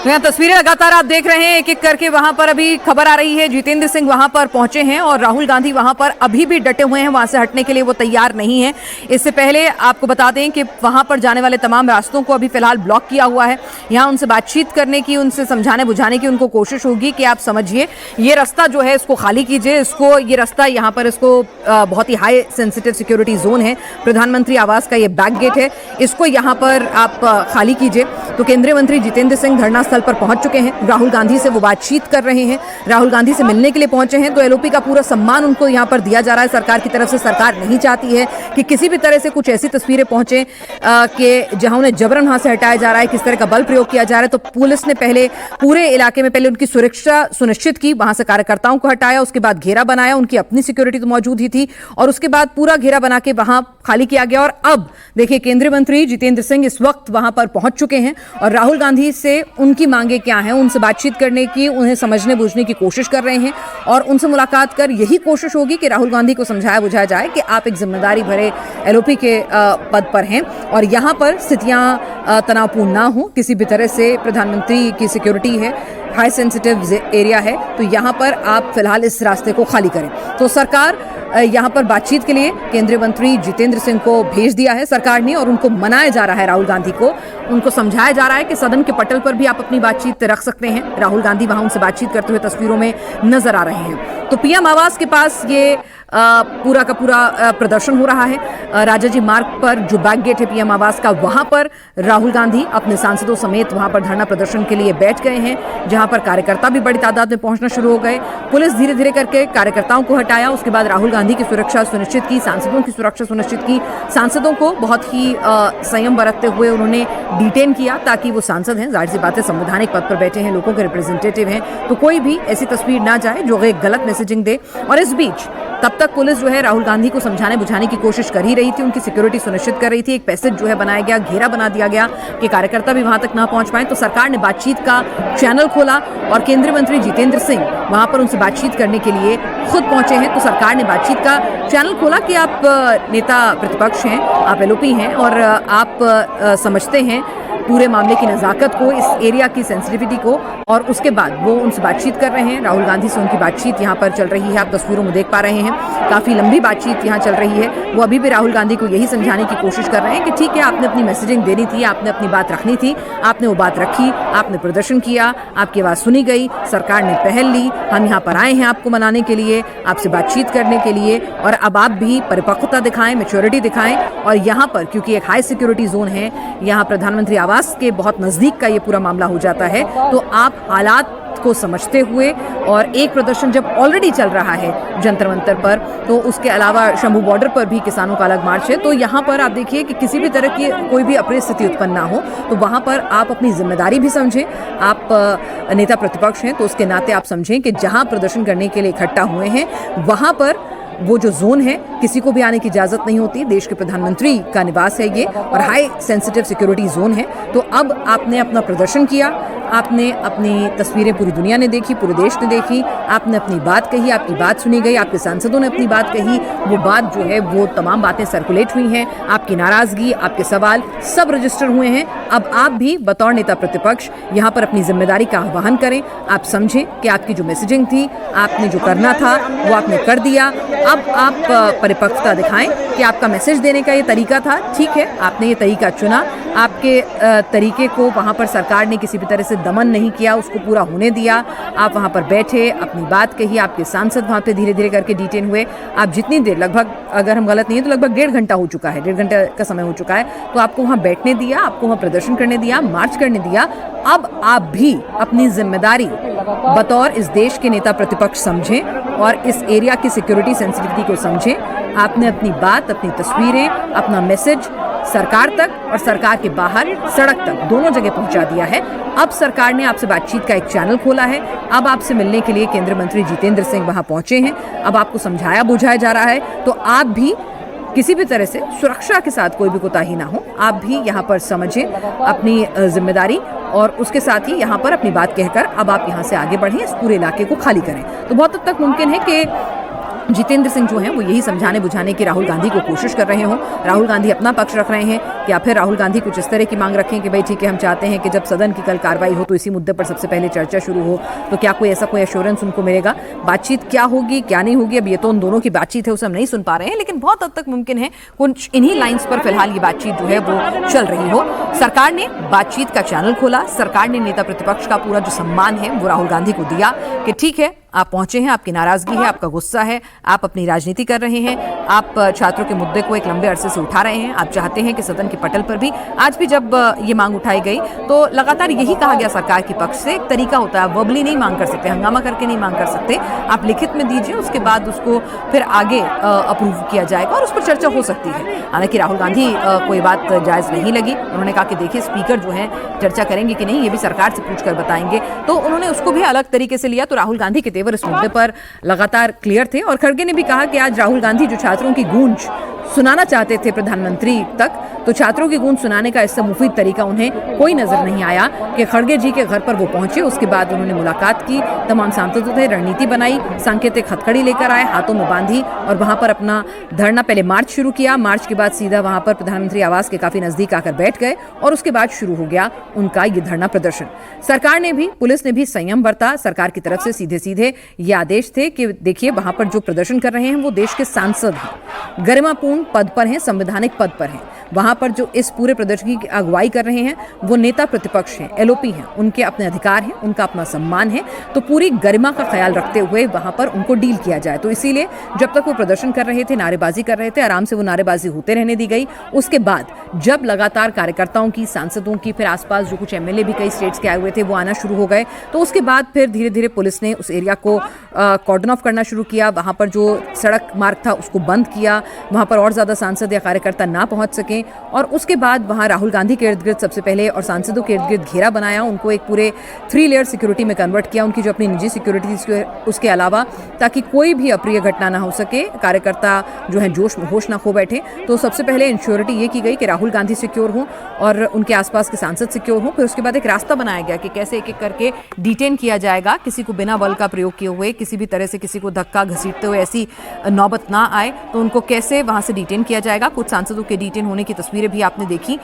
तो यहाँ तस्वीरें लगातार आप देख रहे हैं, एक एक करके वहां पर अभी खबर आ रही है। जितेंद्र सिंह वहां पर पहुंचे हैं और राहुल गांधी वहां पर अभी भी डटे हुए हैं, वहां से हटने के लिए वो तैयार नहीं है। इससे पहले आपको बता दें कि वहां पर जाने वाले तमाम रास्तों को अभी फिलहाल ब्लॉक किया हुआ है। यहाँ उनसे बातचीत करने की, उनसे समझाने बुझाने की उनको कोशिश होगी कि आप समझिए, ये रास्ता जो है इसको खाली कीजिए, इसको ये रास्ता यहाँ पर इसको बहुत ही हाई सेंसिटिव सिक्योरिटी जोन है, प्रधानमंत्री आवास का ये बैक गेट है, इसको यहाँ पर आप खाली कीजिए। तो केंद्रीय मंत्री जितेंद्र सिंह धरना स्थल पर पहुंच चुके हैं, राहुल गांधी से वो बातचीत कर रहे हैं, राहुल गांधी से मिलने के लिए पहुंचे हैं। तो एलओपी का पूरा सम्मान उनको यहां पर दिया जा रहा है सरकार की तरफ से। सरकार नहीं चाहती है कि किसी भी तरह से कुछ ऐसी तस्वीरें पहुंचे कि जहां उन्हें जबरन वहां से हटाया जा रहा है, किस तरह का बल प्रयोग किया जा रहा है। तो पुलिस ने पहले पूरे इलाके में पहले उनकी सुरक्षा सुनिश्चित की, वहां से कार्यकर्ताओं को हटाया, उसके बाद घेरा बनाया, उनकी अपनी सिक्योरिटी तो मौजूद ही थी, और उसके बाद पूरा घेरा बना के वहां खाली किया गया। और अब देखिए, केंद्रीय मंत्री जितेंद्र सिंह इस वक्त वहां पर पहुंच चुके हैं और राहुल गांधी से उनकी मांगे क्या हैं, उनसे बातचीत करने की, उन्हें समझने बूझने की कोशिश कर रहे हैं। और उनसे मुलाकात कर यही कोशिश होगी कि राहुल गांधी को समझाया बुझाया जाए कि आप एक जिम्मेदारी भरे एलओपी के पद पर हैं और यहाँ पर स्थितियाँ तनावपूर्ण ना हो किसी भी तरह से। प्रधानमंत्री की सिक्योरिटी है, हाई सेंसिटिव एरिया है, तो यहाँ पर आप फिलहाल इस रास्ते को खाली करें। तो सरकार यहाँ पर बातचीत के लिए केंद्रीय मंत्री जितेंद्र सिंह को भेज दिया है सरकार ने, और उनको मनाया जा रहा है राहुल गांधी को। उनको समझाया जा रहा है कि सदन के पटल पर भी आप अपनी बातचीत रख सकते हैं। राहुल गांधी वहां उनसे बातचीत करते हुए तस्वीरों में नजर आ रहे हैं। तो पीएम आवास के पास ये पूरा का पूरा प्रदर्शन हो रहा है। राजाजी मार्ग पर जो बैक गेट है पीएम आवास का, वहां पर राहुल गांधी अपने सांसदों समेत वहां पर धरना प्रदर्शन के लिए बैठ गए हैं, जहां पर कार्यकर्ता भी बड़ी तादाद में पहुंचना शुरू हो गए। पुलिस धीरे धीरे करके कार्यकर्ताओं को हटाया, उसके बाद राहुल गांधी की सुरक्षा सुनिश्चित की, सांसदों की सुरक्षा सुनिश्चित की। सांसदों को बहुत ही संयम बरतते हुए उन्होंने डिटेन किया, ताकि वो सांसद हैं, जाहिर सी बात है, संवैधानिक पद पर बैठे हैं, लोगों के रिप्रेजेंटेटिव हैं, तो कोई भी ऐसी तस्वीर ना जाए जो एक गलत मैसेजिंग दे। और इस बीच तब तक पुलिस जो है राहुल गांधी को समझाने बुझाने की कोशिश कर ही रही थी, उनकी सिक्योरिटी सुनिश्चित कर रही थी। एक पैसेज जो है बनाया गया, घेरा बना दिया गया कि कार्यकर्ता भी वहां तक ना पहुंच पाए। तो सरकार ने बातचीत का चैनल खोला और केंद्रीय मंत्री जितेंद्र सिंह वहां पर उनसे बातचीत करने के लिए खुद पहुंचे हैं। तो सरकार ने बातचीत का चैनल खोला कि आप नेता प्रतिपक्ष हैं, आप एलओपी हैं और आप समझते हैं पूरे मामले की नज़ाकत को, इस एरिया की सेंसिटिविटी को, और उसके बाद वो उनसे बातचीत कर रहे हैं। राहुल गांधी से उनकी बातचीत यहाँ पर चल रही है, आप तस्वीरों में देख पा रहे हैं, काफ़ी लंबी बातचीत यहाँ चल रही है। वो अभी भी राहुल गांधी को यही समझाने की कोशिश कर रहे हैं कि ठीक है, आपने अपनी मैसेजिंग देनी थी, आपने अपनी बात रखनी थी, आपने वो बात रखी, आपने प्रदर्शन किया, आपकी आवाज़ सुनी गई, सरकार ने पहल ली, हम यहाँ पर आए हैं आपको मनाने के लिए, आपसे बातचीत करने के लिए, और अब आप भी परिपक्वता दिखाएं, मैच्योरिटी दिखाएं। और यहाँ पर क्योंकि एक हाई सिक्योरिटी जोन है, यहाँ प्रधानमंत्री आवास के बहुत नज़दीक का ये पूरा मामला हो जाता है, तो आप हालात को समझते हुए, और एक प्रदर्शन जब ऑलरेडी चल रहा है जंतर मंतर पर, तो उसके अलावा शंभू बॉर्डर पर भी किसानों का अलग मार्च है, तो यहाँ पर आप देखिए कि किसी भी तरह की कोई भी अप्रिय स्थिति उत्पन्न ना हो, तो वहाँ पर आप अपनी जिम्मेदारी भी समझें। आप नेता प्रतिपक्ष हैं तो उसके नाते आप समझें कि जहाँ प्रदर्शन करने के लिए इकट्ठा हुए हैं, वहाँ पर वो जो जोन है, किसी को भी आने की इजाज़त नहीं होती। देश के प्रधानमंत्री का निवास है ये, और हाई सेंसिटिव सिक्योरिटी जोन है। तो अब आपने अपना प्रदर्शन किया, आपने अपनी तस्वीरें पूरी दुनिया ने देखी, पूरे देश ने देखी, आपने अपनी बात कही, आपकी बात सुनी गई, आपके सांसदों ने अपनी बात कही, वो बात जो है वो तमाम बातें सर्कुलेट हुई हैं, आपकी नाराज़गी, आपके सवाल सब रजिस्टर हुए हैं। अब आप भी बतौर नेता प्रतिपक्ष यहाँ पर अपनी जिम्मेदारी का आह्वान करें। आप समझें कि आपकी जो मैसेजिंग थी, आपने जो करना था वो आपने कर दिया। अब आप परिपक्वता दिखाएं कि आपका मैसेज देने का ये तरीका था, ठीक है, आपने ये तरीका चुना, आपके तरीके को वहाँ पर सरकार ने किसी भी तरह से दमन नहीं किया, उसको पूरा होने दिया। आप वहाँ पर बैठे, अपनी बात कही, आपके सांसद वहाँ पे धीरे धीरे करके डिटेन हुए। आप जितनी देर, लगभग अगर हम गलत नहीं है तो लगभग 1.5 घंटा हो चुका है, 1.5 घंटे का समय हो चुका है, तो आपको वहाँ बैठने दिया, आपको वहाँ प्रदर्शन करने दिया, मार्च करने दिया। अब आप भी अपनी जिम्मेदारी बतौर इस देश के नेता प्रतिपक्ष समझें और इस एरिया की सिक्योरिटी सेंसिटिविटी को समझें। आपने अपनी बात, अपनी तस्वीरें, अपना मैसेज सरकार तक और सरकार के बाहर सड़क तक दोनों जगह पहुंचा दिया है। अब सरकार ने आपसे बातचीत का एक चैनल खोला है। अब आपसे मिलने के लिए केंद्रीय मंत्री जितेंद्र सिंह वहां पहुंचे हैं। अब आपको समझाया बुझाया जा रहा है, तो आप भी किसी भी तरह से सुरक्षा के साथ कोई भी कोताही ना हो, आप भी यहाँ पर समझें अपनी जिम्मेदारी, और उसके साथ ही यहाँ पर अपनी बात कहकर अब आप यहाँ से आगे बढ़ें, इस पूरे इलाके को खाली करें। तो बहुत हद तक मुमकिन है कि जितेंद्र सिंह जो हैं वो यही समझाने बुझाने की राहुल गांधी को कोशिश कर रहे हों। राहुल गांधी अपना पक्ष रख रहे हैं, या फिर राहुल गांधी कुछ इस तरह की मांग रखें कि भाई ठीक है, हम चाहते हैं कि जब सदन की कल कार्रवाई हो तो इसी मुद्दे पर सबसे पहले चर्चा शुरू हो। तो क्या कोई ऐसा कोई एश्योरेंस उनको मिलेगा? बातचीत क्या होगी क्या नहीं होगी, अब ये तो उन दोनों की बातचीत है, उसे हम नहीं सुन पा रहे हैं, लेकिन बहुत हद तक मुमकिन है कुछ इन्हीं लाइंस पर फिलहाल ये बातचीत जो है वो चल रही हो। सरकार ने बातचीत का चैनल खोला, सरकार ने नेता प्रतिपक्ष का पूरा जो सम्मान है वो राहुल गांधी को दिया कि ठीक है, आप पहुंचे हैं, आपकी नाराजगी है, आपका गुस्सा है, आप अपनी राजनीति कर रहे हैं, आप छात्रों के मुद्दे को एक लंबे अरसे से उठा रहे हैं, आप चाहते हैं कि सदन के पटल पर भी आज भी जब ये मांग उठाई गई तो लगातार यही कहा गया सरकार के पक्ष से, एक तरीका होता है, वर्बली नहीं मांग कर सकते, हंगामा करके नहीं मांग कर सकते, आप लिखित में दीजिए, उसके बाद उसको फिर आगे अप्रूव किया जाएगा और उस पर चर्चा हो सकती है। हालांकि राहुल गांधी को ये बात जायज नहीं लगी, उन्होंने कहा कि देखिए स्पीकर जो है चर्चा करेंगे कि नहीं ये भी सरकार से पूछकर बताएंगे, तो उन्होंने उसको भी अलग तरीके से लिया। तो राहुल गांधी के तेवर इस मुद्दे पर लगातार क्लियर थे और खड़गे ने भी कहा कि आज राहुल गांधी जो छात्रों की गूंज सुनाना चाहते थे प्रधानमंत्री तक, तो छात्रों की गूंज सुनाने का इससे मुफीद तरीका उन्हें कोई नजर नहीं आया कि खड़गे जी के घर पर वो पहुंचे, उसके बाद उन्होंने मुलाकात की, तमाम सांसदों से रणनीति बनाई, सांकेतिक हथकड़ी लेकर आए, हाथों में बांधी और वहां पर अपना धरना, पहले मार्च शुरू किया, मार्च के बाद सीधा वहां पर प्रधानमंत्री आवास के काफी नजदीक आकर बैठ गए और उसके बाद शुरू हो गया उनका ये धरना प्रदर्शन। सरकार ने भी, पुलिस ने भी संयम बरता, सरकार की तरफ से सीधे सीधे ये आदेश थे कि देखिए वहां पर जो प्रदर्शन कर रहे हैं वो देश के सांसद हैं, गरिमापूर्ण पद पर हैं, संवैधानिक पद पर हैं, वहां पर जो इस पूरे प्रदर्शन की अगुवाई कर रहे हैं वो नेता प्रतिपक्ष हैं, एलओपी हैं, उनके अपने अधिकार हैं, उनका अपना सम्मान है, तो पूरी गरिमा का ख्याल रखते हुए वहां पर उनको डील किया जाए। तो इसीलिए जब तक वो प्रदर्शन कर रहे थे, नारेबाजी कर रहे थे, आराम से वो नारेबाजी होते रहने दी गई। उसके बाद जब लगातार कार्यकर्ताओं की, सांसदों की, फिर आसपास जो कुछ एमएलए भी कई स्टेट्स के आए हुए थे वो आना शुरू हो गए, तो उसके बाद फिर धीरे धीरे पुलिस ने उस एरिया को कॉर्डन ऑफ करना शुरू किया, वहां पर जो सड़क मार्ग था उसको बंद किया, वहां पर और ज्यादा सांसद या कार्यकर्ता ना पहुंच सकें, और उसके बाद वहां राहुल गांधी के इर्द गिर्द सबसे पहले और सांसदों के इर्द गिर्द घेरा बनाया, उनको एक पूरे 3 लेयर सिक्योरिटी में कन्वर्ट किया, उनकी जो अपनी निजी सिक्योरिटी थी उसके अलावा, ताकि कोई भी अप्रिय घटना ना हो सके, कार्यकर्ता जो है जोश में होश ना खो बैठे। तो सबसे पहले इंश्योरिटी ये की गई कि राहुल गांधी सिक्योर हों और उनके आसपास के सांसद सिक्योर हों। फिर उसके बाद एक रास्ता बनाया गया कि कैसे एक एक करके डिटेन किया जाएगा, किसी को बिना बल का प्रयोग किए हुए, किसी भी तरह से किसी को धक्का घसीटते हुए ऐसी नौबत ना आए, तो उनको कैसे वहां से डिटेन किया जाएगा। कुछ सांसदों के डिटेन होने की तस्वीरें भी आपने देखी।